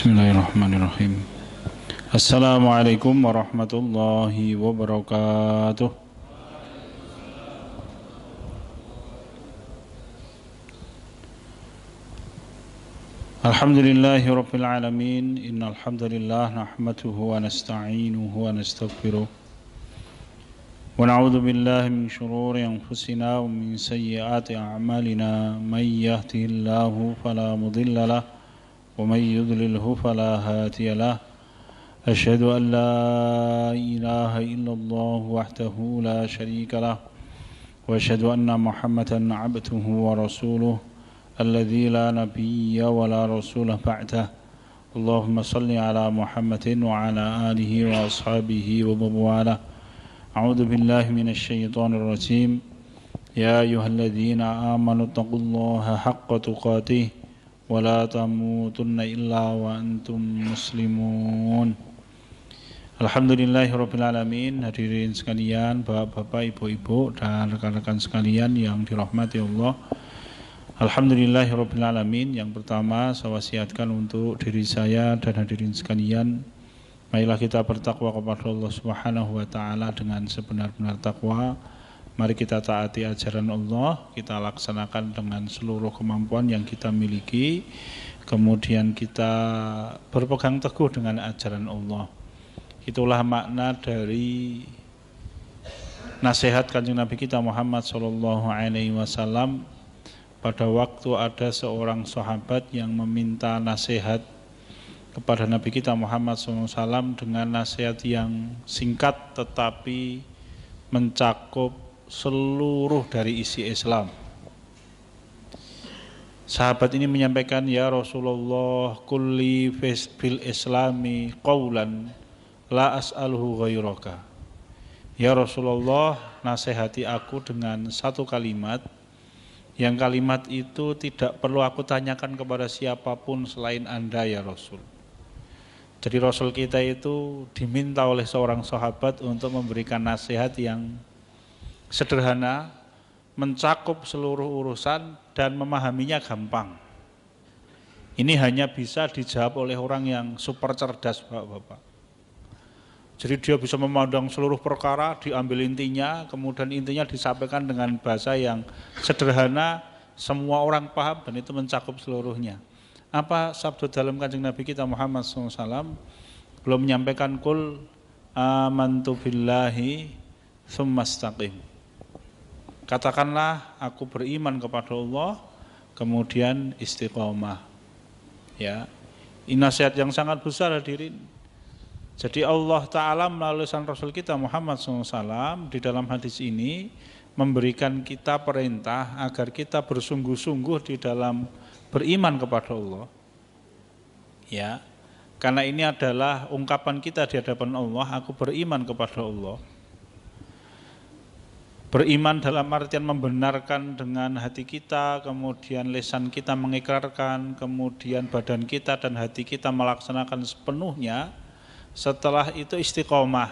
Bismillahirrahmanirrahim. Assalamualaikum warahmatullahi wabarakatuh. Alhamdulillahi rabbil alamin. Innal hamdalillah nahmaduhu wa nasta'inuhu wa nastaghfiruh. Wa na'udzu billahi min shururi anfusina wa min sayyiati a'malina. May yahdihillahu fala mudilla lahu wa may yudlilhu fala hadiya lahu. Asyhadu an la ilaha illallah wahdahu la syarika lahu wa asyhadu anna Muhammadan 'abduhu wa rasuluh alladzi la nabiyya wa la rasulah ba'dah. Allahumma shalli ala Muhammadin wa ala alihi wa ashabihi wa mawala. A'udzu billahi minasy syaithanir rajim. Ya ayyuhalladzina amanu taqullaha haqqa tuqatih wa la tamutunna illa wa antum muslimun. Alhamdulillahirabbil alamin. Hadirin sekalian, bapak-bapak, ibu-ibu dan rekan-rekan sekalian yang dirahmati Allah. Alhamdulillahirabbil alamin. Yang pertama saya wasiatkan untuk diri saya dan hadirin sekalian, marilah kita bertakwa kepada Allah Subhanahu wa taala dengan sebenar-benar takwa. Mari kita taati ajaran Allah, kita laksanakan dengan seluruh kemampuan yang kita miliki. Kemudian kita berpegang teguh dengan ajaran Allah. Itulah makna dari nasihat Kanjeng Nabi kita Muhammad SAW. Pada waktu ada seorang sahabat yang meminta nasihat kepada Nabi kita Muhammad SAW dengan nasihat yang singkat tetapi mencakup seluruh dari isi Islam. Sahabat ini menyampaikan, ya Rasulullah, kulli fil islami qawlan la as'aluhu ghairaka. Ya Rasulullah, nasihati aku dengan satu kalimat, yang kalimat itu tidak perlu aku tanyakan kepada siapapun selain Anda ya Rasul. Jadi Rasul kita itu diminta oleh seorang sahabat untuk memberikan nasihat yang sederhana, mencakup seluruh urusan dan memahaminya gampang. Ini hanya bisa dijawab oleh orang yang super cerdas, Bapak-bapak. Jadi dia bisa memandang seluruh perkara, diambil intinya, kemudian intinya disampaikan dengan bahasa yang sederhana, semua orang paham dan itu mencakup seluruhnya. Apa sabda dalam Kanjeng Nabi kita Muhammad SAW? Belum menyampaikan kul amantu billahi tsumma istaqim. Katakanlah aku beriman kepada Allah, kemudian istiqomah. Ya, ini nasihat yang sangat besar hadirin. Jadi Allah Ta'ala melalui lisan Rasul kita Muhammad SAW di dalam hadis ini memberikan kita perintah agar kita bersungguh-sungguh di dalam beriman kepada Allah. Ya, karena ini adalah ungkapan kita di hadapan Allah, aku beriman kepada Allah. Beriman dalam artian membenarkan dengan hati kita, kemudian lisan kita mengikrarkan, kemudian badan kita dan hati kita melaksanakan sepenuhnya. Setelah itu istiqomah.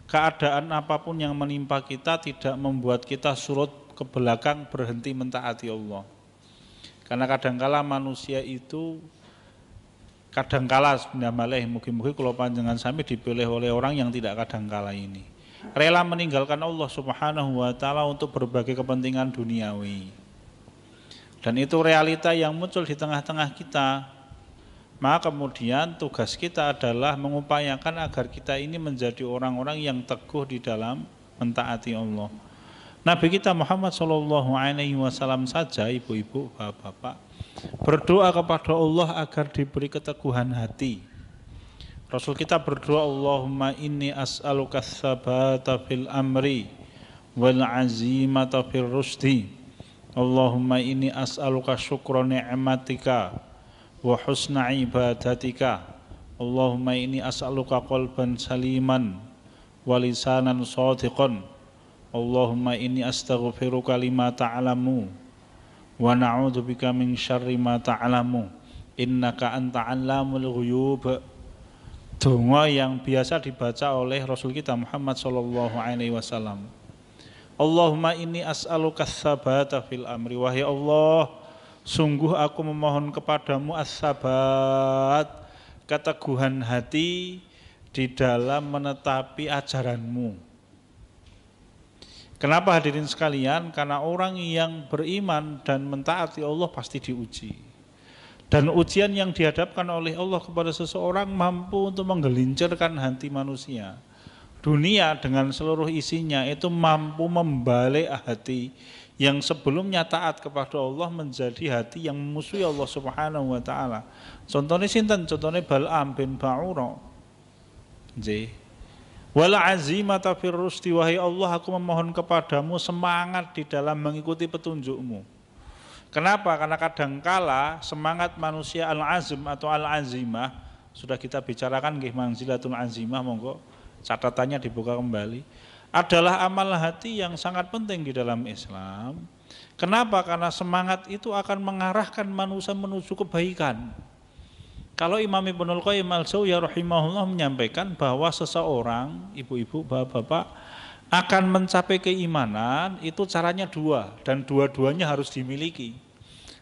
Keadaan apapun yang menimpa kita tidak membuat kita surut ke belakang berhenti mentaati Allah. Karena kadangkala manusia itu kadangkala sebenarnya mungkin kalau panjenengan sami dipilih oleh orang yang tidak kadangkala ini. Rela meninggalkan Allah Subhanahu wa taala untuk berbagai kepentingan duniawi. Dan itu realita yang muncul di tengah-tengah kita. Maka kemudian tugas kita adalah mengupayakan agar kita ini menjadi orang-orang yang teguh di dalam mentaati Allah. Nabi kita Muhammad SAW saja, ibu-ibu, bapak-bapak, berdoa kepada Allah agar diberi keteguhan hati. Rasul kita berdoa, Allahumma inni as'aluka tsabata fil amri wal azimata fil rusdi. Allahumma inni as'aluka syukra ni'matika wa husna ibadatika. Allahumma inni as'aluka qalban saliman wa lisanan shadiqan. Allahumma inni astaghfiruka lima ta'lamu wa na'udzubika min syarri ma ta'lamu innaka anta 'allamul ghuyub. Donga yang biasa dibaca oleh Rasul kita Muhammad SAW. Allahumma inni as'aluka tsabata fil amri. Wahai Allah, Sungguh aku memohon kepadamu as-sabat, keteguhan hati di dalam menetapi ajaranmu. Kenapa hadirin sekalian? Karena orang yang beriman dan mentaati Allah pasti diuji. Dan ujian yang dihadapkan oleh Allah kepada seseorang mampu untuk menggelincirkan hati manusia. Dunia dengan seluruh isinya itu mampu membalik hati yang sebelumnya taat kepada Allah menjadi hati yang memusuhi Allah Subhanahu wa taala. Contohnya sinten? Contohnya Bal'am bin Ba'ura. Wala azimata fir rusdi, wahai Allah aku memohon kepadamu semangat di dalam mengikuti petunjukmu. Kenapa? Karena kadangkala semangat manusia al-azm atau al-azimah sudah kita bicarakan nggih manzilatul azimah, monggo catatannya dibuka kembali, adalah amal hati yang sangat penting di dalam Islam. Kenapa? Karena semangat itu akan mengarahkan manusia menuju kebaikan. Kalau Imam Ibnul Qayyim al-Jauziyah rahimahullah menyampaikan bahwa seseorang, ibu-ibu, bapak-bapak, akan mencapai keimanan itu caranya dua, dan dua-duanya harus dimiliki.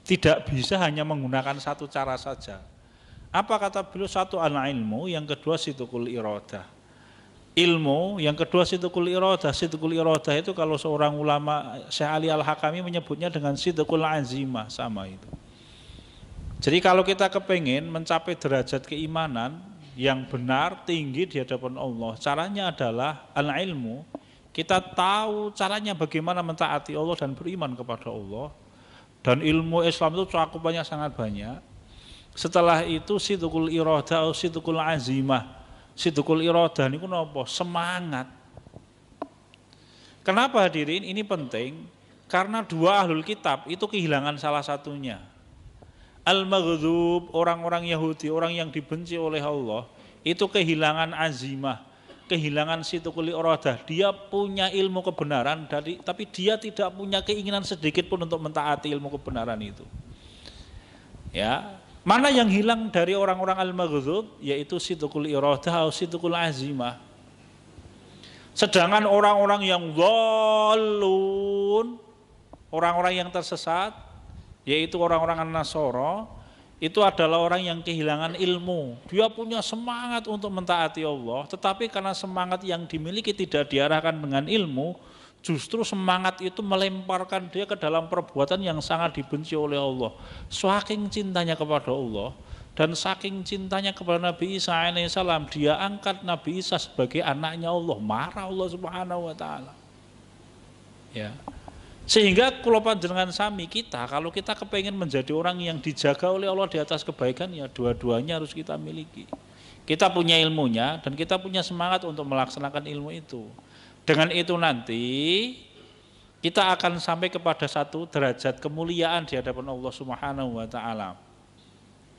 Tidak bisa hanya menggunakan satu cara saja. Apa kata beliau? Satu al-ilmu, yang kedua sidqul iradah. Ilmu, yang kedua sidqul iradah. Sidqul iradah itu kalau seorang ulama Syekh Ali Al-Hakami menyebutnya dengan sidqul azimah, sama itu. Jadi kalau kita kepengen mencapai derajat keimanan yang benar, tinggi di hadapan Allah, caranya adalah al-ilmu. Kita tahu caranya bagaimana mentaati Allah dan beriman kepada Allah. Dan ilmu Islam itu cakupannya sangat banyak. Setelah itu sidqul iradah atau sidqul azimah. Sidqul iradah niku napa? Semangat. Kenapa hadirin? Ini penting karena dua ahlul kitab itu kehilangan salah satunya. Al-maghdub, orang-orang Yahudi, orang yang dibenci oleh Allah, itu kehilangan azimah, kehilangan sidqul iradah. Dia punya ilmu kebenaran, tapi dia tidak punya keinginan sedikit pun untuk mentaati ilmu kebenaran itu. Ya, mana yang hilang dari orang-orang al-maghdub? Yaitu sidqul iradah atau sidqul azimah. Sedangkan orang-orang yang dhallun, orang-orang yang tersesat, yaitu orang-orang An-Nasara, itu adalah orang yang kehilangan ilmu. Dia punya semangat untuk mentaati Allah, tetapi karena semangat yang dimiliki tidak diarahkan dengan ilmu, justru semangat itu melemparkan dia ke dalam perbuatan yang sangat dibenci oleh Allah. Saking cintanya kepada Allah dan saking cintanya kepada Nabi Isa alaihissalam, dia angkat Nabi Isa sebagai anaknya Allah. Marah Allah Subhanahu wa taala. Ya. Sehingga kula panjenengan sami kita, kalau kita kepengen menjadi orang yang dijaga oleh Allah di atas kebaikan, ya dua-duanya harus kita miliki. Kita punya ilmunya dan kita punya semangat untuk melaksanakan ilmu itu. Dengan itu nanti kita akan sampai kepada satu derajat kemuliaan di hadapan Allah Subhanahu wa taala.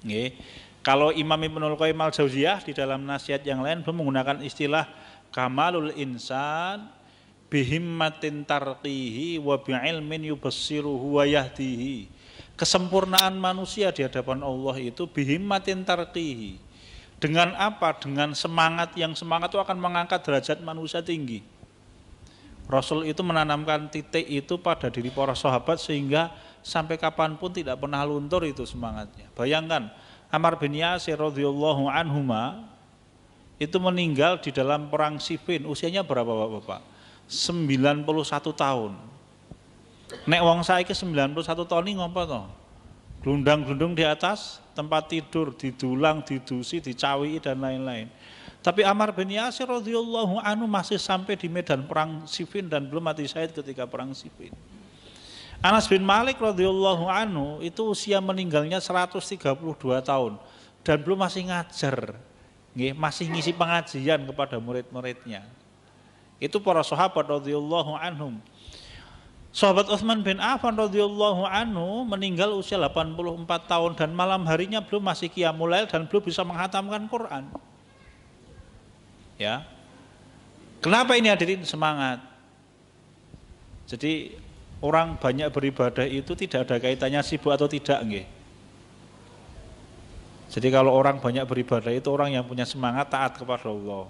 Nggih. Kalau Imam Ibnul Qayyim al-Jauziyah di dalam nasihat yang lain menggunakan istilah kamalul insan bihimmatin tarqihi wa bi'ilmin yubassiruhu wa yahdihi. Kesempurnaan manusia di hadapan Allah itu bihimmatin tarqihi. Dengan apa? Dengan semangat, yang semangat itu akan mengangkat derajat manusia tinggi. Rasul itu menanamkan titik itu pada diri para sahabat sehingga sampai kapanpun tidak pernah luntur itu semangatnya. Bayangkan Ammar bin Yasir radhiyallahu anhuma itu meninggal di dalam perang Siffin. Usianya berapa Bapak? 91 tahun. Nek wong saiki 91 tahun ini ngapa to? Glundang-glundung di atas tempat tidur, didulang, didusi, dicawi dan lain-lain. Tapi Ammar bin Yasir radhiyallahu anhu masih sampai di medan perang Siffin dan belum mati syahid ketika perang Siffin. Anas bin Malik radhiyallahu anhu itu usia meninggalnya 132 tahun dan belum masih ngajar. Masih ngisi pengajian kepada murid-muridnya. Itu para sahabat radhiyallahu anhum. Sahabat Utsman bin Affan radhiyallahu anhu meninggal usia 84 tahun dan malam harinya belum masih qiyamul lail dan belum bisa menghatamkan Quran. Ya. Kenapa ini hadirin? Semangat. Jadi orang banyak beribadah itu tidak ada kaitannya sibuk atau tidak nggih. Jadi kalau orang banyak beribadah itu orang yang punya semangat taat kepada Allah.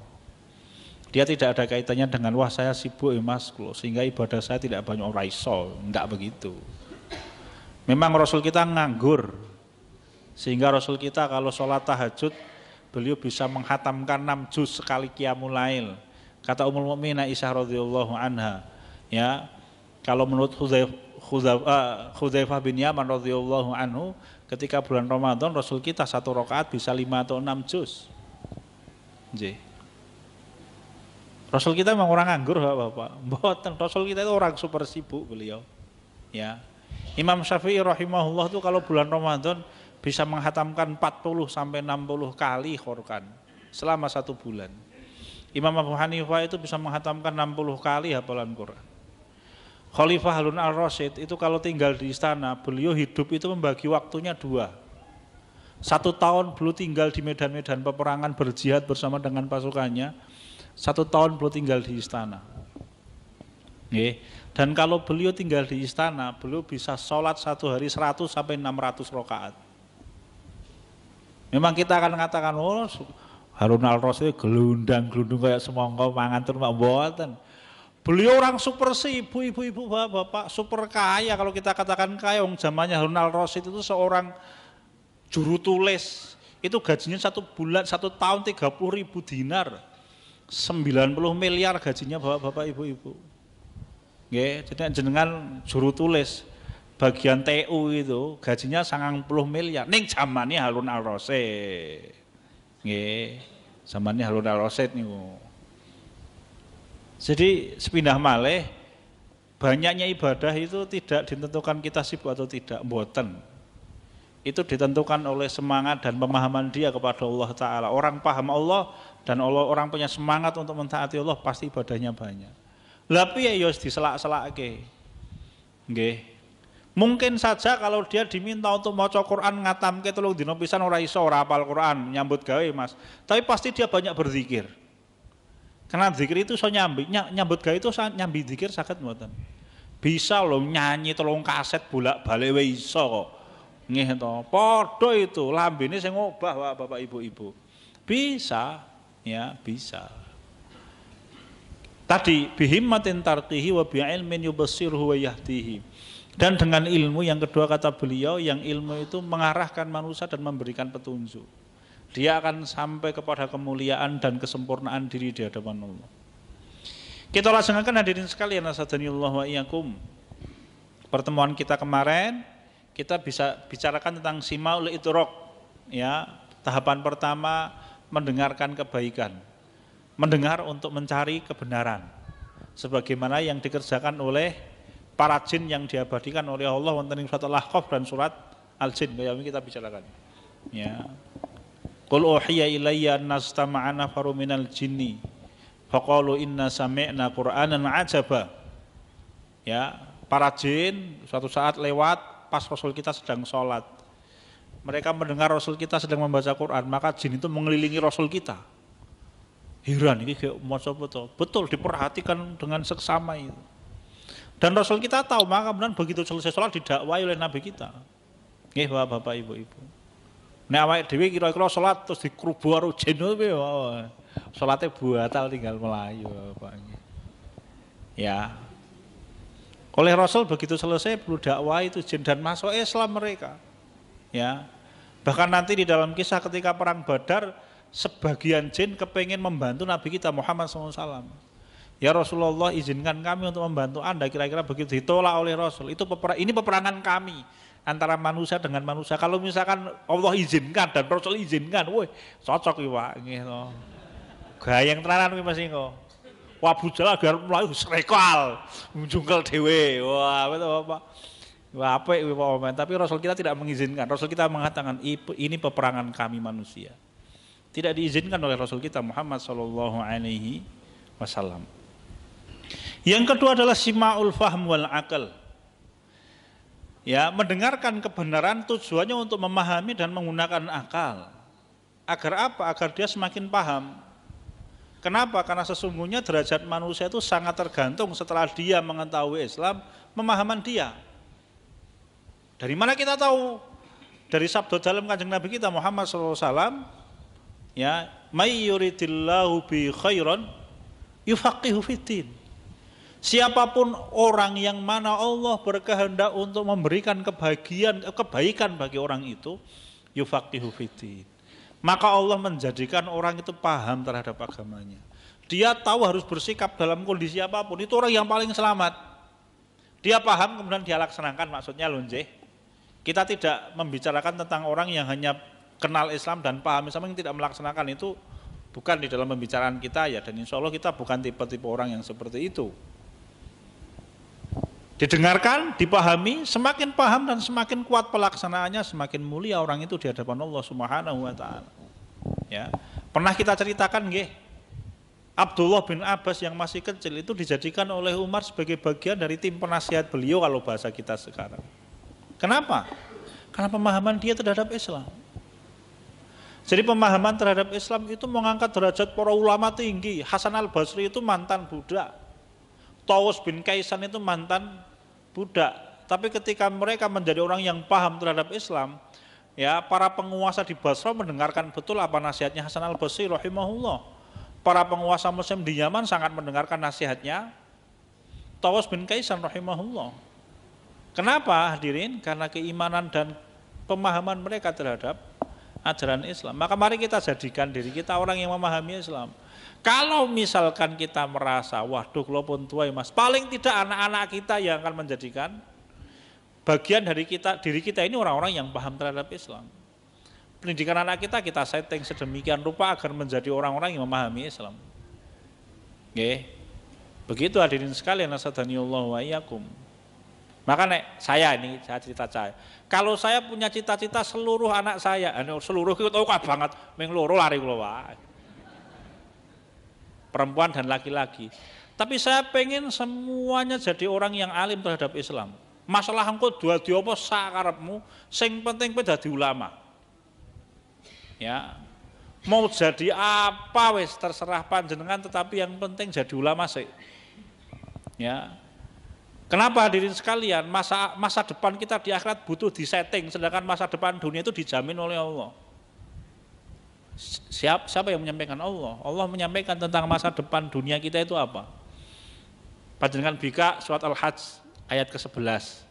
Dia tidak ada kaitannya dengan wah saya sibuk mas, sehingga ibadah saya tidak banyak orang iso, enggak begitu. Memang Rasul kita nganggur, sehingga Rasul kita kalau sholat tahajud beliau bisa menghatamkan 6 juz sekali qiyamul lail. Kata Ummul Mukminin Aisyah radhiyallahu anha, ya, kalau menurut Hudzaifah bin Yaman radhiyallahu anhu, ketika bulan Ramadan Rasul kita 1 rakaat bisa 5 atau 6 juz. Rasul kita memang orang nganggur, Bapak. Mboten, Rasul kita itu orang super sibuk beliau. Ya. Imam Syafi'i rahimahullah itu kalau bulan Ramadan bisa menghatamkan 40 sampai 60 kali Quran selama 1 bulan. Imam Abu Hanifah itu bisa menghatamkan 60 kali hafalan Quran. Khalifah Harun al-Rasyid itu kalau tinggal di istana, beliau hidup itu membagi waktunya 2. 1 tahun beliau tinggal di medan-medan peperangan berjihad bersama dengan pasukannya. 1 tahun beliau tinggal di istana. Dan kalau beliau tinggal di istana, beliau bisa sholat 1 hari 100 sampai 600 rakaat. Memang kita akan mengatakan, oh Harun al-Rasyid gelundang-gelundung kayak semongko mangan tur mboten. Beliau orang super sibuk, ibu-ibu, bapak, super kaya. Kalau kita katakan kaya, zamannya Harun al-Rasyid itu seorang juru tulis. Itu gajinya 1 bulan, 1 tahun 30.000 dinar. 90 miliar gajinya bapak-bapak, ibu-ibu. Jadi jenengan juru tulis bagian TU itu gajinya 90 miliar. Ning zamannya Harun al-Rasyid. Zamannya Harun al-Rasyid niku. Jadi sepindah malih, banyaknya ibadah itu tidak ditentukan kita sibuk atau tidak, mboten. Itu ditentukan oleh semangat dan pemahaman dia kepada Allah Ta'ala. Orang paham Allah dan orang punya semangat untuk mentaati Allah, pasti ibadahnya banyak. Tapi ya diselak-selake. Nggih. Mungkin saja kalau dia diminta untuk maca Quran ngatamke 3 dina pisan ora iso, ora hafal Quran, nyambut gawe Mas. Tapi pasti dia banyak berzikir. Karena zikir itu so nyambut gawe itu nyambi zikir saged mboten. Bisa loh nyanyi 3 kaset bolak-balik wae iso kok. Nggih to. Padha itu lambene sing ngobah Bapak Ibu-ibu. Bisa, ya, bisa. Tadi bihimmatin tarqihi wa bi'ilmin yubassirhu wa yahdihi. Dan dengan ilmu yang kedua kata beliau, yang ilmu itu mengarahkan manusia dan memberikan petunjuk. Dia akan sampai kepada kemuliaan dan kesempurnaan diri di hadapan Allah. Kita laksanakan hadirin sekalian, asadhanillah wa iyyakum. Pertemuan kita kemarin kita bisa bicarakan tentang simaul idrok, ya. Tahapan pertama mendengarkan kebaikan. Mendengar untuk mencari kebenaran. Sebagaimana yang dikerjakan oleh para jin yang diabadikan oleh Allah wonten ing surat Al-Ahqaf dan surat Al-Jin, yang kita bicarakan. Ya. Qul uhiya ilayya annastama'a nafaru minal jinni faqalu inna sami'na qur'anan ajaba. Ya, para jin suatu saat lewat pas Rasul kita sedang sholat. Mereka mendengar Rasul kita sedang membaca Quran, maka jin itu mengelilingi Rasul kita. Heran, ini kayak maca betul. Betul, diperhatikan dengan seksama itu. Dan Rasul kita tahu, maka kemudian begitu selesai sholat didakwai oleh Nabi kita. Nggih, Bapak Ibu-ibu. Nek awake dhewe kira-kira salat terus dikrubu karo jin piye wae. Salate batal tinggal melayu, Bapak. Ya. Oleh Rasul begitu selesai perlu dakwah itu jin dan masuk Islam mereka. Ya. Bahkan nanti di dalam kisah ketika perang Badar, sebagian jin kepengen membantu Nabi kita Muhammad SAW. Ya Rasulullah, izinkan kami untuk membantu Anda, kira-kira begitu ditolak oleh Rasul. Ini peperangan kami antara manusia dengan manusia. Kalau misalkan Allah izinkan dan Rasul izinkan, woi cocok iki Pak nggih to. Gayeng tenanan kuwi Mas Ingo. Wah Abu Jalal agar mlayu srekal, njungkel dhewe. Wah betul Bapak. Wah apik kuwi Pak. Tapi Rasul kita tidak mengizinkan. Rasul kita mengatakan ini peperangan kami manusia. Tidak diizinkan oleh Rasul kita Muhammad sallallahu alaihi wasallam. Yang kedua adalah simaul fahm wal akal. Ya, mendengarkan kebenaran tujuannya untuk memahami dan menggunakan akal. Agar apa? Agar dia semakin paham. Kenapa? Karena sesungguhnya derajat manusia itu sangat tergantung setelah dia mengetahui Islam, pemahaman dia. Dari mana kita tahu? Dari sabda dalam kanjeng Nabi kita Muhammad SAW, ya, may yuridillahu bi khairan yufaqihu fiddin. Siapapun orang yang mana Allah berkehendak untuk memberikan kebaikan bagi orang itu, yufaqihu fiddin. Maka Allah menjadikan orang itu paham terhadap agamanya. Dia tahu harus bersikap dalam kondisi apapun, itu orang yang paling selamat. Dia paham kemudian dia laksanakan, maksudnya lonjeh. Kita tidak membicarakan tentang orang yang hanya kenal Islam dan paham Islam yang tidak melaksanakan, itu bukan di dalam pembicaraan kita ya, dan insya Allah kita bukan tipe-tipe orang yang seperti itu. Didengarkan, dipahami, semakin paham dan semakin kuat pelaksanaannya, semakin mulia orang itu di hadapan Allah Subhanahu wa taala. Ya. Pernah kita ceritakan nggih, Abdullah bin Abbas yang masih kecil itu dijadikan oleh Umar sebagai bagian dari tim penasihat beliau kalau bahasa kita sekarang. Kenapa? Karena pemahaman dia terhadap Islam. Jadi pemahaman terhadap Islam itu mengangkat derajat para ulama tinggi. Hasan al-Basri itu mantan budak. Tawus bin Kaisan itu mantan budak. Tapi ketika mereka menjadi orang yang paham terhadap Islam, ya, para penguasa di Basra mendengarkan betul apa nasihatnya Hasan al-Basri rahimahullah. Para penguasa Muslim di Yaman sangat mendengarkan nasihatnya Tawus bin Kaisan rahimahullah. Kenapa hadirin? Karena keimanan dan pemahaman mereka terhadap ajaran Islam. Maka mari kita jadikan diri kita orang yang memahami Islam. Kalau misalkan kita merasa, waduh kalau pun tua mas, paling tidak anak-anak kita yang akan menjadikan bagian dari diri kita ini orang-orang yang paham terhadap Islam. Pendidikan anak kita setting sedemikian rupa agar menjadi orang-orang yang memahami Islam. Oke. Begitu hadirin sekalian, nasadhaniyallahu wa iyyakum. Maka saya cerita saya. Kalau saya punya cita-cita seluruh anak saya, seluruh itu tahu banget, mengloro lari kula wae. Perempuan dan laki-laki. Tapi saya pengen semuanya jadi orang yang alim terhadap Islam. Masalah engko dua diopo sakarepmu, sing penting kowe dadi ulama. Ya. Mau jadi apa wis terserah panjenengan, tetapi yang penting jadi ulama sih. Ya. Kenapa hadirin sekalian? Masa depan kita di akhirat butuh disetting, sedangkan masa depan dunia itu dijamin oleh Allah. Siapa yang menyampaikan? Allah. Allah menyampaikan tentang masa depan dunia kita itu apa? Panjenengan buka surat Al-Hajj ayat ke-11.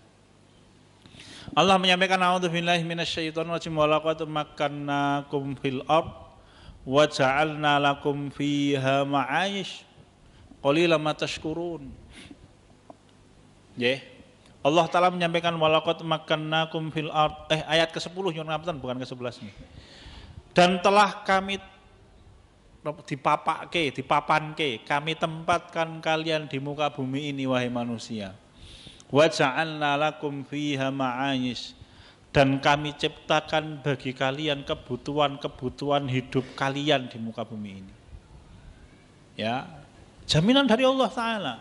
Allah menyampaikan, a'udzubillahi minasyaitonir rajim, wa laqad makkannakum fil ard wa ja'alna lakum fiha ma'ayish qalilan ma tashkurun. Allah Ta'ala menyampaikan wa laqad makkannakum fil ard, ayat ke-10 nyuwun ngapunten, bukan ke-11 nih. Dan telah kami dipapanke, kami tempatkan kalian di muka bumi ini wahai manusia. Wa ja'alna lakum fiha ma'ayish, dan kami ciptakan bagi kalian kebutuhan hidup kalian di muka bumi ini. Ya, jaminan dari Allah Ta'ala.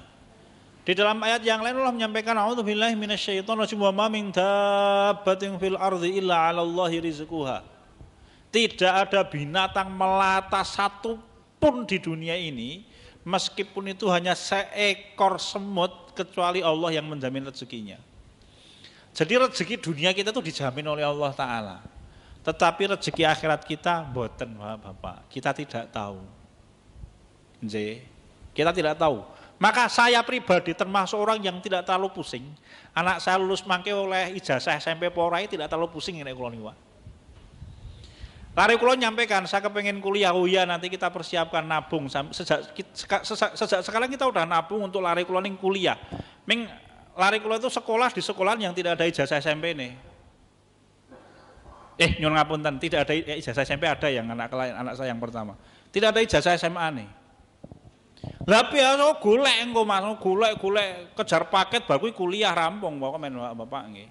Di dalam ayat yang lain Allah menyampaikan, a'udzubillahi minasyaitonir rajim, wa ma min dabbatin fil ardi illa 'alallahi rizquha. Tidak ada binatang melata satu pun di dunia ini, meskipun itu hanya seekor semut, kecuali Allah yang menjamin rezekinya. Jadi rezeki dunia kita itu dijamin oleh Allah Ta'ala. Tetapi rezeki akhirat kita boten Bapak, kita tidak tahu. Kita tidak tahu. Maka saya pribadi termasuk orang yang tidak terlalu pusing. Anak saya lulus mangke oleh ijazah SMP Porai, tidak terlalu pusing nek kula niku. Lari kula nyampaikan, saya kepengen kuliah, oh iya nanti kita persiapkan nabung. Sejak sekarang kita udah nabung untuk lari kula ning kuliah. Ming lari kula itu sekolah di sekolahan yang tidak ada ijazah SMP nih. Nyuwun ngapunten, tidak ada ijazah SMP, ada yang anak saya yang pertama. Tidak ada ijazah SMA nih. Lah piye golek engko Mas, golek kejar paket baru kuliah rampung pokoknya men Bapak nggih.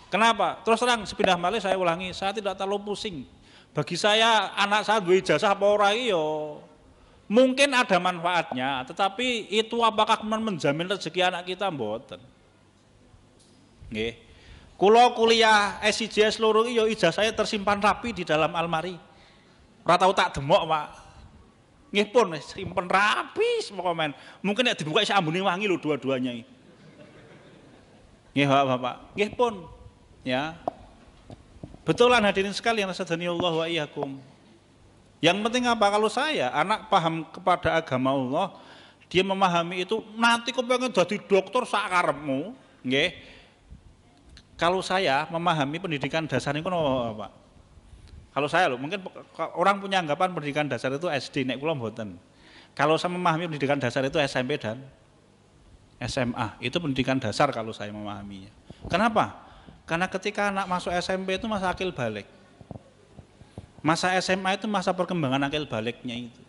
Kenapa? Terus terang sepindah malih saya ulangi, saya tidak terlalu pusing. Bagi saya anak saya duwe ijazah apa ora yo mungkin ada manfaatnya, tetapi itu apakah menjamin rezeki anak kita mboten. Nggih. Kula kuliah SIJS loro yo ijazah saya tersimpan rapi di dalam almari. Ora tau tak demok, Pak. Nggih pun simpen rapi semoga men. Mungkin nek dibuka isih ambune wangi lho dua-duanya iki. Nggih, Bapak. Nggih pun. Ya, betulan hadirin sekalian, nasadhaniyallahu wa iyyakum. Yang penting apa? Kalau saya anak paham kepada agama Allah Dia memahami itu, nanti kau pengen jadi dokter sakarepmu, nggih. Kalau saya memahami pendidikan dasar itu Pak. Kalau saya loh, mungkin orang punya anggapan pendidikan dasar itu SD, nek kula mboten. Kalau saya memahami pendidikan dasar itu SMP dan SMA, itu pendidikan dasar kalau saya memahaminya. Kenapa? Karena ketika anak masuk SMP itu masa akil balik. Masa SMA itu masa perkembangan akil baliknya itu.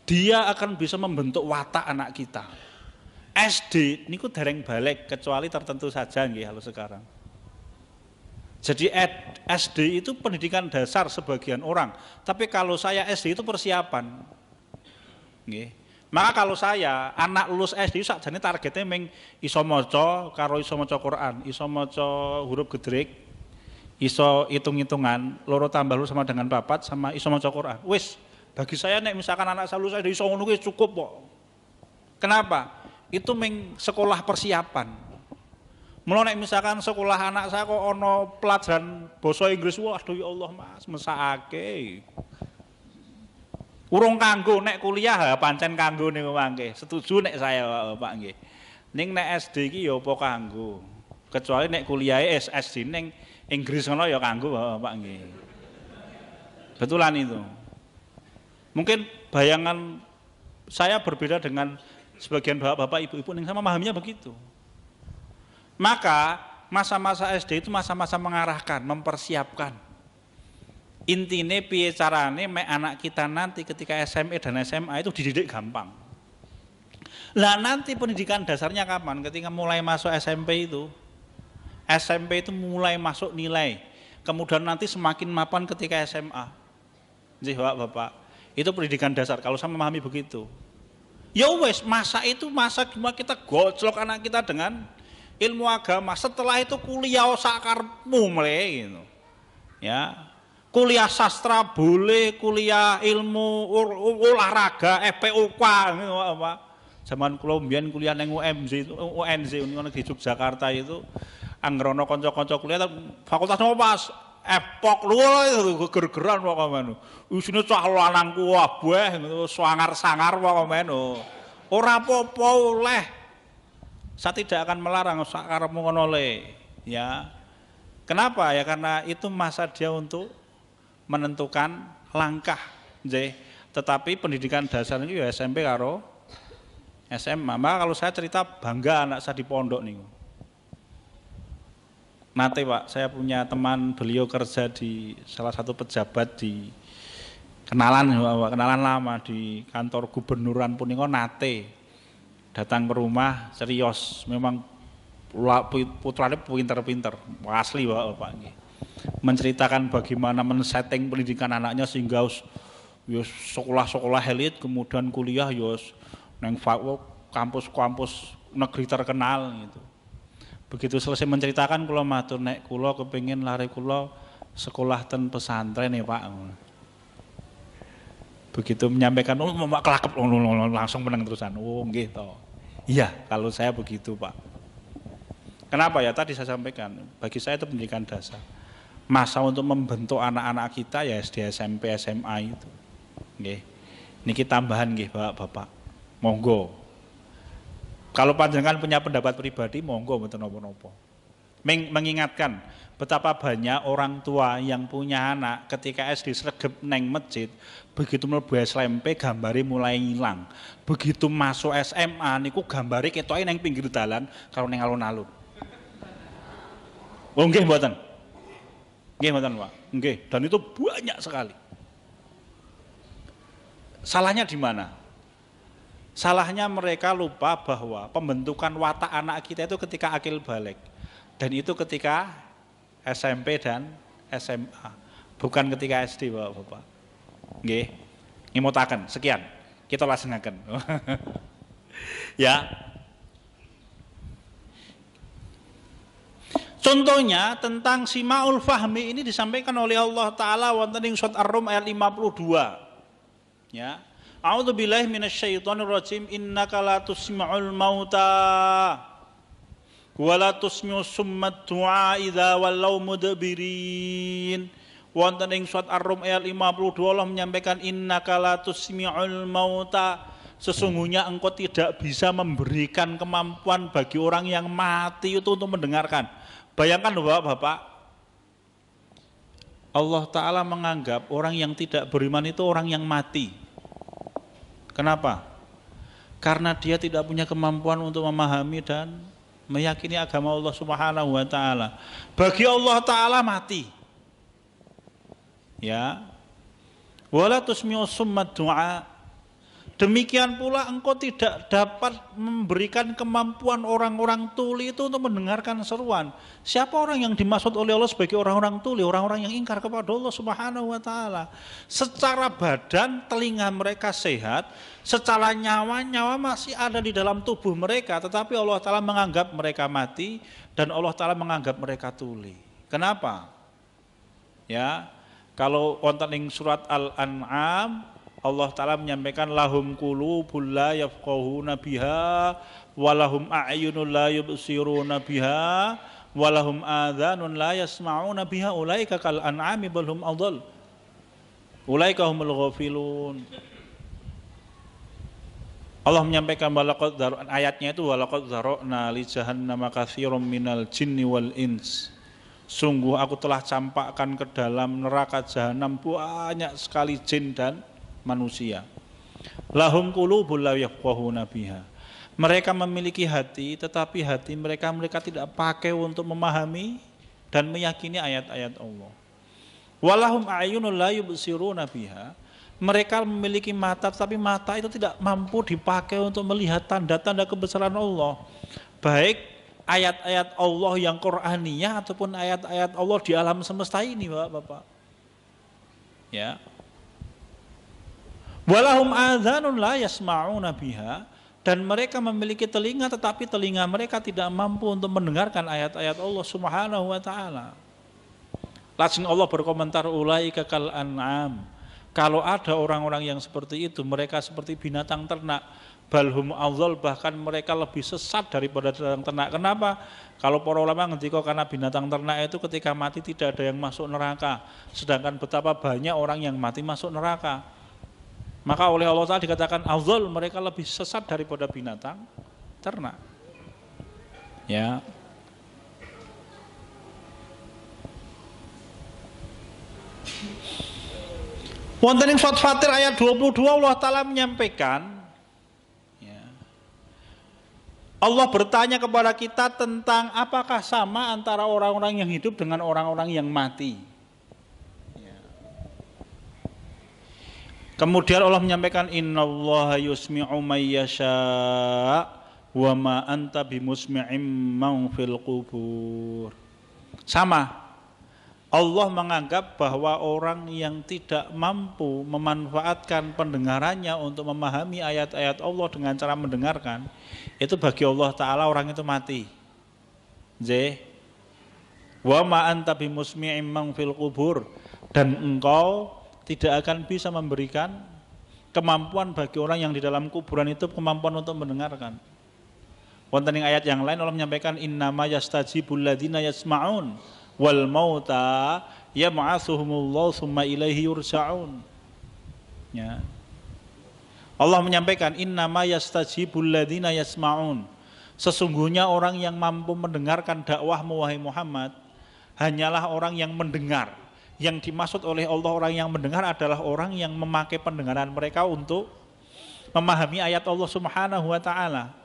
Dia akan bisa membentuk watak anak kita. SD niku dereng balik kecuali tertentu saja nggih kalau sekarang. Jadi SD itu pendidikan dasar sebagian orang, tapi kalau saya SD itu persiapan. Nggih. Maka kalau saya anak lulus SD sakjane targetnya meng iso maca karo iso maca Quran, iso maca huruf gedrik, iso hitung-hitungan, loro tambah loro sama dengan 4 sama iso maca Quran. Wis, bagi saya nek misalkan anak saya lulus SD iso ngono kuwi cukup kok. Kenapa? Itu meng sekolah persiapan. Mula nek misalkan sekolah anak saya kok ono pelajaran basa Inggris, waduh ya Allah Mas, mesake. Urung kanggo nek kuliah pancen kanggo niku mangke. Setuju nek saya Pak nggih. Ning nek SD iki ya apa kanggo. Kecuali nek kuliahe SD ning Inggris ngono ya kanggo Pak nggih. Betulan itu. Mungkin bayangan saya berbeda dengan sebagian bapak-bapak, ibu-ibu ning sama memahaminya begitu. Maka masa-masa SD itu masa-masa mengarahkan, mempersiapkan. Intine piye carane mek anak kita nanti ketika SMP dan SMA itu dididik gampang. Lah nanti pendidikan dasarnya kapan? Ketika mulai masuk SMP itu. SMP itu mulai masuk nilai. Kemudian nanti semakin mapan ketika SMA. Nggih, Bapak. Itu pendidikan dasar kalau saya memahami begitu. Ya wes, masa itu masa cuma kita gojlok anak kita dengan ilmu agama. Setelah itu kuliah sakarepmu mulai gitu. Ya. Kuliah sastra boleh, kuliah ilmu olahraga, FPUK gitu Pak. Zaman kula mbiyen kuliah ning UNZ di Yogyakarta itu anggerono kanca-kanca kuliah fakultas nopo Mas? Epok lho geger-geran kok men. Isine cah lanang kabeh ngono sangar-sangar kok men. Ora apa-apa oleh. Saya tidak akan melarang sakarepmu ngono le, ya. Kenapa? Ya karena itu masa dia untuk menentukan langkah, nggih. Tetapi pendidikan dasar itu ya SMP karo SMA. Maka kalau saya cerita bangga anak saya di pondok niku. Nate Pak, saya punya teman beliau kerja di salah satu pejabat di kenalan lama di kantor gubernuran punika nate datang ke rumah serius. Memang putranya pinter-pinter, asli Pak nggih. Menceritakan bagaimana men-setting pendidikan anaknya sehingga sekolah-sekolah elit kemudian kuliah neng kampus-kampus negeri terkenal gitu. Begitu selesai menceritakan kula matur nek kula kepengin lare kula sekolah ten pesantren ya Pak. Begitu menyampaikan kelakep langsung meneng terusan. Oh nggih to. Iya, kalau saya begitu Pak. Kenapa ya tadi saya sampaikan, bagi saya itu pendidikan dasar. Masa untuk membentuk anak-anak kita ya SD, SMP, SMA itu. Nggih. Niki tambahan nggih Bapak. Monggo. Kalau panjenengan punya pendapat pribadi monggo mboten napa-napa. Mengingatkan betapa banyak orang tua yang punya anak ketika SD sregep neng masjid, begitu mlebu SMP gambare mulai ngilang. Begitu masuk SMA niku gambare ketoke neng pinggir dalan karo neng alun-alun. Oh nggih mboten. Nggih mboten Pak. Nggih, dan itu banyak sekali. Salahnya di mana? Salahnya mereka lupa bahwa pembentukan watak anak kita itu ketika akil balik. Dan itu ketika SMP dan SMA. Bukan ketika SD Bapak. Nggih. Ngimutaken. Sekian. Kita lajengaken. Ya. Contohnya tentang Simaul Fahmi ini disampaikan oleh Allah Ta'ala wonten ing surat Ar-Rum ayat 52. Ya. A'udzubillahi minasyaitonirrajim innaka la tusmi'ul mauta wa la tusmi'us summat du'a idza wallaw mudbirin. Wonten ing surat Ar-Rum ayat 52 Allah menyampaikan innaka la tusmi'ul mauta, Sesungguhnya engkau tidak bisa memberikan kemampuan bagi orang yang mati itu untuk mendengarkan. Bayangkan Bapak-bapak, Allah Ta'ala menganggap orang yang tidak beriman itu orang yang mati. Kenapa? Karena dia tidak punya kemampuan untuk memahami dan meyakini agama Allah Subhanahu wa Ta'ala. Bagi Allah Ta'ala mati. Ya. Wala tusmi'u summa du'a. Demikian pula engkau tidak dapat memberikan kemampuan orang-orang tuli itu untuk mendengarkan seruan. Siapa orang yang dimaksud oleh Allah sebagai orang-orang tuli? Orang-orang yang ingkar kepada Allah Subhanahu wa Ta'ala. Secara badan telinga mereka sehat, secara nyawa masih ada di dalam tubuh mereka, tetapi Allah Ta'ala menganggap mereka mati dan Allah Ta'ala menganggap mereka tuli. Kenapa? Ya, kalau wonten ing surat Al-An'am Allah Ta'ala menyampaikan lahum qulubul la yafqahuna biha walahum a'yunul la yubsiruna biha walahum adhanun la yasma'una biha ulaika kal an'ami bal hum adall ulaika humul ghafilun. Allah menyampaikan ayatnya itu walaqad zara'na li jahannama katsiran minal jinni wal ins. Sungguh aku telah campakkan ke dalam neraka jahanam banyak sekali jin dan manusia. Lahum qulubul la yafqahuna biha. Mereka memiliki hati, tetapi hati mereka tidak pakai untuk memahami dan meyakini ayat-ayat Allah. Walahum a'yunul la yubsiruna biha. Mereka memiliki mata, tetapi mata itu tidak mampu dipakai untuk melihat tanda-tanda kebesaran Allah. Baik ayat-ayat Allah yang Qur'aniyah ataupun ayat-ayat Allah di alam semesta ini, Bapak-bapak. Ya. Walahum adhanun la yasma'una biha, dan mereka memiliki telinga tetapi telinga mereka tidak mampu untuk mendengarkan ayat-ayat Allah Subhanahu wa Ta'ala. Langsung Allah berkomentar ulaika kal an'am. Kalau ada orang-orang yang seperti itu, mereka seperti binatang ternak. Balhum adhall, bahkan mereka lebih sesat daripada binatang ternak. Kenapa? Kalau para ulama ngendika karena binatang ternak itu ketika mati tidak ada yang masuk neraka. Sedangkan betapa banyak orang yang mati masuk neraka. Maka oleh Allah Ta'ala dikatakan adhall, mereka lebih sesat daripada binatang ternak. Ya. Wonten ing surat Fatir ayat 22 Allah Ta'ala menyampaikan, ya, Allah bertanya kepada kita tentang apakah sama antara orang-orang yang hidup dengan orang-orang yang mati. Kemudian Allah menyampaikan innallaha yusmi'u may yasha' wa ma anta bimusmi'im man fil qubur. Sama. Allah menganggap bahwa orang yang tidak mampu memanfaatkan pendengarannya untuk memahami ayat-ayat Allah dengan cara mendengarkan, itu bagi Allah Ta'ala orang itu mati. Wa ma anta bimusmi'im man fil qubur, dan engkau tidak akan bisa memberikan kemampuan bagi orang yang di dalam kuburan itu kemampuan untuk mendengarkan. Wonten ing ayat yang lain Allah menyampaikan innama yastajibul ladzina yasma'un wal mauta yab'atsuhumullahu tsumma ilaihi yurja'un. Ya. Allah menyampaikan innama yastajibul ladzina yasma'un. Sesungguhnya orang yang mampu mendengarkan dakwahmu wahai Muhammad hanyalah orang yang mendengar. Yang dimaksud oleh Allah orang yang mendengar adalah orang yang memakai pendengaran mereka untuk memahami ayat Allah Subhanahu wa Ta'ala.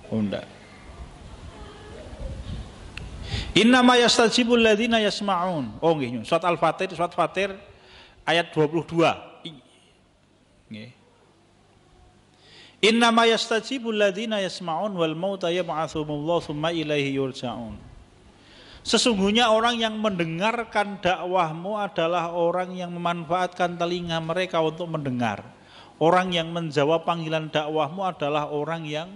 Oh enggak. Innama yastajibul ladzina yasma'un. Oh nggih, surat Al-Fatir ayat 22. Nggih. Innama yastajibul ladzina yasma'un wal mauta yab'atsuhumullahu tsumma ilaihi yurja'un. Sesungguhnya orang yang mendengarkan dakwahmu adalah orang yang memanfaatkan telinga mereka untuk mendengar. Orang yang menjawab panggilan dakwahmu adalah orang yang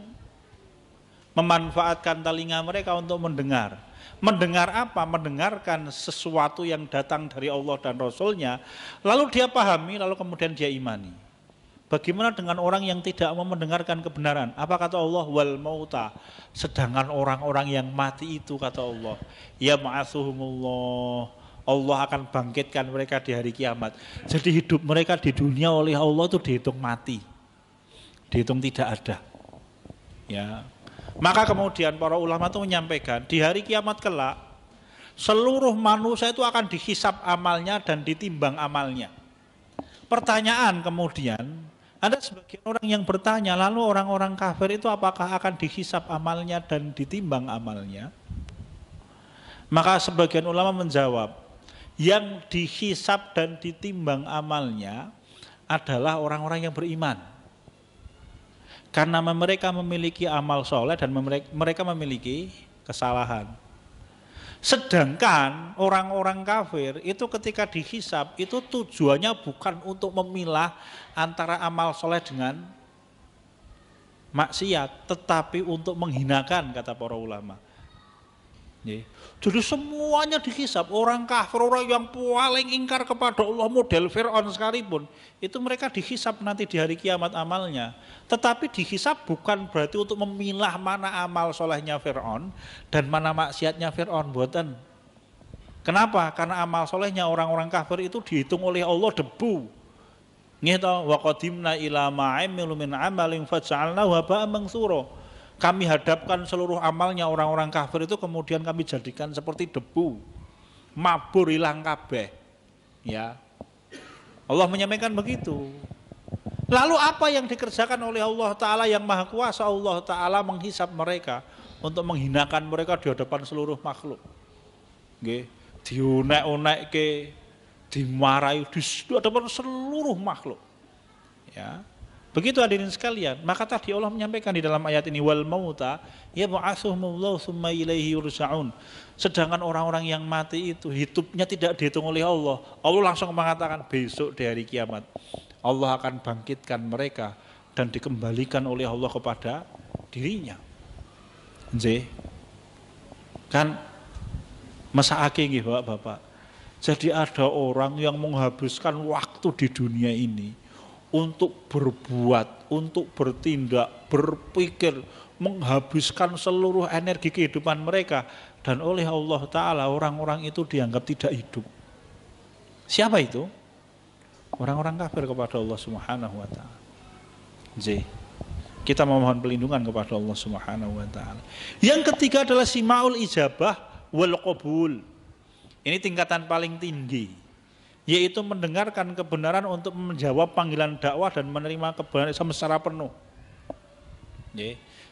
memanfaatkan telinga mereka untuk mendengar. Mendengar apa? Mendengarkan sesuatu yang datang dari Allah dan Rasulnya, lalu dia pahami, lalu kemudian dia imani. Bagaimana dengan orang yang tidak mau mendengarkan kebenaran? Apa kata Allah? Wal mauta. Sedangkan orang-orang yang mati itu kata Allah, ya ma'atsuhumullah, Allah akan bangkitkan mereka di hari kiamat. Jadi hidup mereka di dunia oleh Allah itu dihitung mati, dihitung tidak ada. Ya, maka kemudian para ulama itu menyampaikan di hari kiamat kelak seluruh manusia itu akan dihisap amalnya dan ditimbang amalnya. Pertanyaan kemudian, ada sebagian orang yang bertanya, lalu orang-orang kafir itu apakah akan dihisap amalnya dan ditimbang amalnya? Maka sebagian ulama menjawab, yang dihisap dan ditimbang amalnya adalah orang-orang yang beriman. Karena mereka memiliki amal soleh dan mereka memiliki kesalahan. Sedangkan orang-orang kafir itu ketika dihisap itu tujuannya bukan untuk memilah antara amal soleh dengan maksiat, tetapi untuk menghinakan, kata para ulama. Jadi semuanya dihisap, orang kafir, orang yang paling ingkar kepada Allah, model Fir'aun sekalipun, itu mereka dihisap nanti di hari kiamat amalnya. Tetapi dihisap bukan berarti untuk memilah mana amal solehnya Fir'aun dan mana maksiatnya Fir'aun, buatan. Kenapa? Karena amal solehnya orang-orang kafir itu dihitung oleh Allah debu. Gitu, wa qadimna ila ma'amilu min amalin faj'alnahu haba'an mansura. Kami hadapkan seluruh amalnya orang-orang kafir itu kemudian kami jadikan seperti debu, mabur hilang kabeh. Ya, Allah menyampaikan begitu. Lalu apa yang dikerjakan oleh Allah Ta'ala yang maha kuasa? Allah Ta'ala menghisap mereka untuk menghinakan mereka di hadapan seluruh makhluk. Diunek-unek ke, dimarahi di hadapan seluruh makhluk. Ya. Begitu hadirin sekalian, maka tadi Allah menyampaikan di dalam ayat ini wal mauta yab'atsuhumullahu tsumma ilaihi yurja'un. Sedangkan orang-orang yang mati itu hidupnya tidak dihitung oleh Allah. Allah langsung mengatakan besok di hari kiamat Allah akan bangkitkan mereka dan dikembalikan oleh Allah kepada dirinya. Kan mesake nggih Bapak-bapak. Jadi ada orang yang menghabiskan waktu di dunia ini untuk berbuat, untuk bertindak, berpikir, menghabiskan seluruh energi kehidupan mereka, dan oleh Allah Ta'ala orang-orang itu dianggap tidak hidup. Siapa itu? Orang-orang kafir kepada Allah Subhanahu wa Ta'ala. Kita memohon pelindungan kepada Allah Subhanahu wa Ta'ala. Yang ketiga adalah sima'ul ijabah wal qabul. Ini tingkatan paling tinggi, yaitu mendengarkan kebenaran untuk menjawab panggilan dakwah dan menerima kebenaran Islam secara penuh.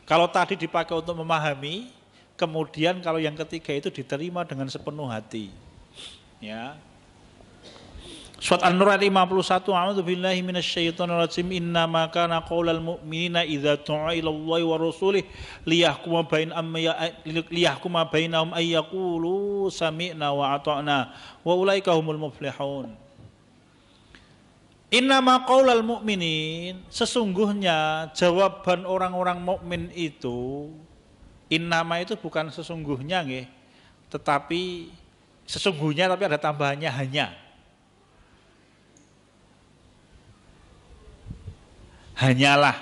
Kalau tadi dipakai untuk memahami, kemudian kalau yang ketiga itu diterima dengan sepenuh hati. Ya. Surat An-Nur ayat 51, A'udzu billahi minasyaitonir rajim, innama kana qaulal mu'minina idza du'a ilallahi wa rasulih liyahkuma bainahum ay yaqulu sami'na wa ata'na wa ulaika humul muflihun. Innama qaulal mu'minin, sesungguhnya jawaban orang-orang mukmin itu, innama itu bukan sesungguhnya nggih, tetapi sesungguhnya tapi ada tambahannya hanya. Hanyalah,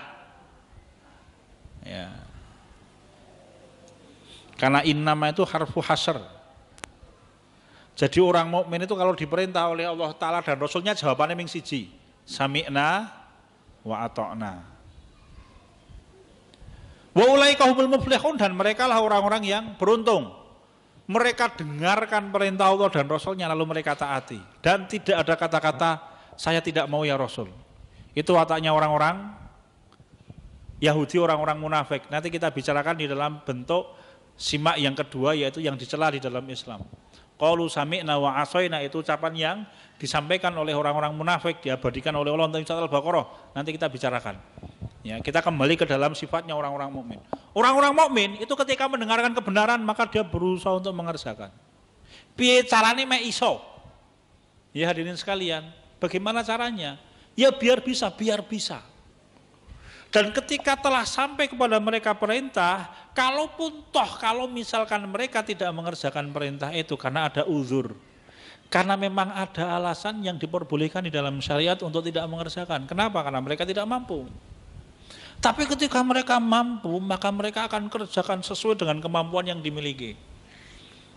ya. Karena innama itu harfu hasr. Jadi orang mukmin itu kalau diperintah oleh Allah Ta'ala dan Rasulnya jawabannya ming siji, sami'na wa ata'na. Wa ulaika humul muflihun, dan mereka lah orang-orang yang beruntung. Mereka dengarkan perintah Allah dan Rasulnya lalu mereka taati, dan tidak ada kata-kata saya tidak mau ya Rasul. Itu wataknya orang-orang Yahudi, orang-orang munafik. Nanti kita bicarakan di dalam bentuk simak yang kedua, yaitu yang dicela di dalam Islam. Qalu sami'na wa asaina, itu ucapan yang disampaikan oleh orang-orang munafik, diabadikan oleh Allah dalam surat Al-Baqarah. Nanti kita bicarakan. Ya, kita kembali ke dalam sifatnya orang-orang mukmin. Orang-orang mukmin itu ketika mendengarkan kebenaran maka dia berusaha untuk mengerjakan. Piye carane mek iso? Ya hadirin sekalian, bagaimana caranya? Ya biar bisa, biar bisa. Dan ketika telah sampai kepada mereka perintah, kalaupun kalau misalkan mereka tidak mengerjakan perintah itu karena ada uzur, karena memang ada alasan yang diperbolehkan di dalam syariat untuk tidak mengerjakan. Kenapa? Karena mereka tidak mampu. Tapi ketika mereka mampu, maka mereka akan kerjakan sesuai dengan kemampuan yang dimiliki.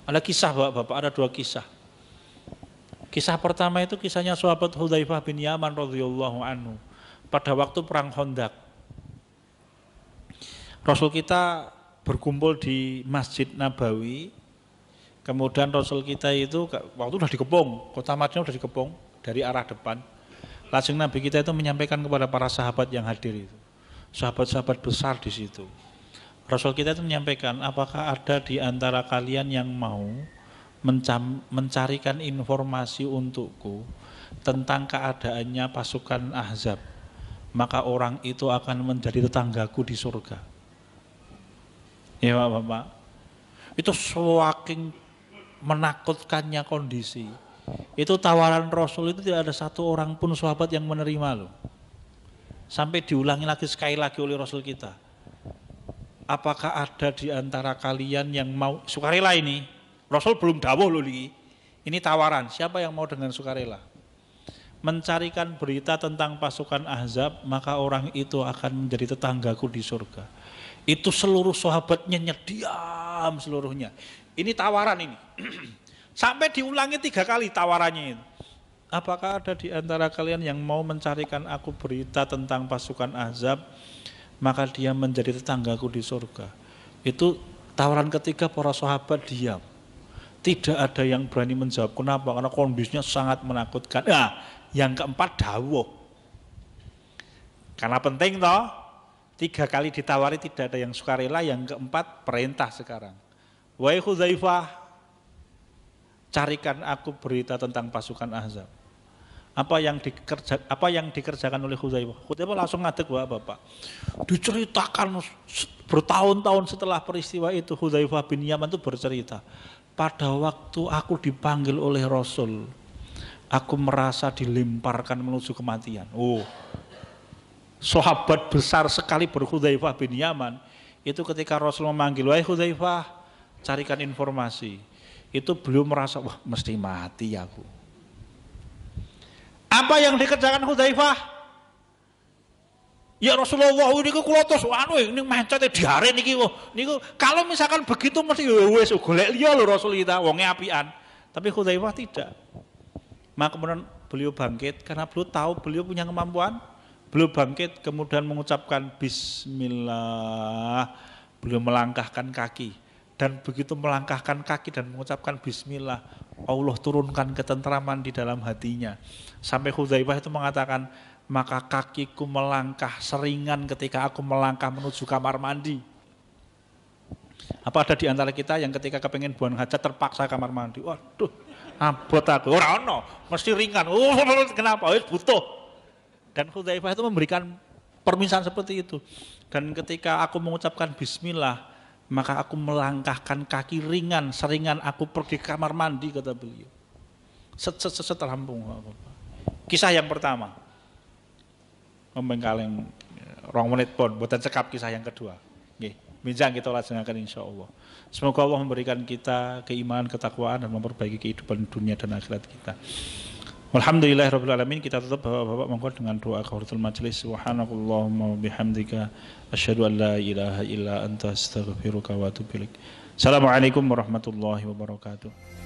Ada kisah Bapak-bapak, ada dua kisah. Kisah pertama itu kisahnya sahabat Hudzaifah bin Yaman radhiyallahu anhu. Pada waktu perang Khandaq, Rasul kita berkumpul di Masjid Nabawi. Kemudian Rasul kita itu waktu sudah dikepung, kota Madinah sudah dikepung dari arah depan. Langsung Nabi kita itu menyampaikan kepada para sahabat yang hadir itu, sahabat-sahabat besar di situ. Rasul kita itu menyampaikan, apakah ada di antara kalian yang mau mencarikan informasi untukku tentang keadaannya pasukan Ahzab, maka orang itu akan menjadi tetanggaku di surga. Ya Bapak, itu saking menakutkannya kondisi. Itu tawaran Rasul itu tidak ada satu orang pun sahabat yang menerima loh. Sampai diulangi lagi sekali lagi oleh Rasul kita. Apakah ada di antara kalian yang mau sukarela ini? Rasul belum dawuh loh ini tawaran. Siapa yang mau dengan sukarela mencarikan berita tentang pasukan Ahzab, maka orang itu akan menjadi tetanggaku di surga. Itu seluruh sahabatnya diam seluruhnya. Ini tawaran ini. Sampai diulangi 3 kali tawarannya itu. Apakah ada di antara kalian yang mau mencarikan aku berita tentang pasukan Ahzab, maka dia menjadi tetanggaku di surga. Itu tawaran ketiga, para sahabat diam. Tidak ada yang berani menjawab. Kenapa? Karena kondisinya sangat menakutkan. Nah, yang keempat dawuh. Karena penting toh, 3 kali ditawari tidak ada yang sukarela, yang keempat perintah sekarang. Wahai Hudzaifah, carikan aku berita tentang pasukan Ahzab. Apa yang dikerjakan oleh Hudzaifah? Hudzaifah langsung ngadeg, Bapak. Diceritakan bertahun-tahun setelah peristiwa itu, Hudzaifah bin Yaman itu bercerita, pada waktu aku dipanggil oleh Rasul, aku merasa dilemparkan menuju kematian. Oh, sahabat besar sekali Hudzaifah bin Yaman itu ketika Rasul memanggil, wahai Hudzaifah, carikan informasi. Itu beliau merasa, wah mesti mati aku. Apa yang dikerjakan Hudzaifah? Ya Rasulullah, ini kula tos ini mencete diare niki niku kalau misalkan begitu mesti wis golek liya lho Rasul kita wonge apian. Tapi Hudzaifah tidak. Maka kemudian beliau bangkit karena beliau tahu beliau punya kemampuan. Beliau bangkit kemudian mengucapkan bismillah. Beliau melangkahkan kaki dan begitu melangkahkan kaki dan mengucapkan bismillah, Allah turunkan ketentraman di dalam hatinya. Sampai Hudzaifah itu mengatakan, maka kakiku melangkah seringan ketika aku melangkah menuju kamar mandi. Apa ada di antara kita yang ketika kepengen buang hajat terpaksa kamar mandi? Waduh, abot aku. Ora ono, mesti ringan. Oh, kenapa? Wis butuh. Dan Hudzaifah itu memberikan permintaan seperti itu. Dan ketika aku mengucapkan bismillah, maka aku melangkahkan kaki ringan, seringan aku pergi ke kamar mandi, kata beliau. Set rampung. Kisah yang pertama. Membengkaleng 2 menit pun, buatan cekap kisah yang kedua. Nggih, minjang kita lajengaken insyaallah. Semoga Allah memberikan kita keimanan, ketakwaan dan memperbaiki kehidupan dunia dan akhirat kita. Alhamdulillahirabbil alamin. Kita tutup Bapak-bapak monggo dengan doa kafaratul majelis. Subhanakallahumma wa bihamdika asyhadu an la ilaha illa anta astaghfiruka wa atubu ilaik. Assalamualaikum warahmatullahi wabarakatuh.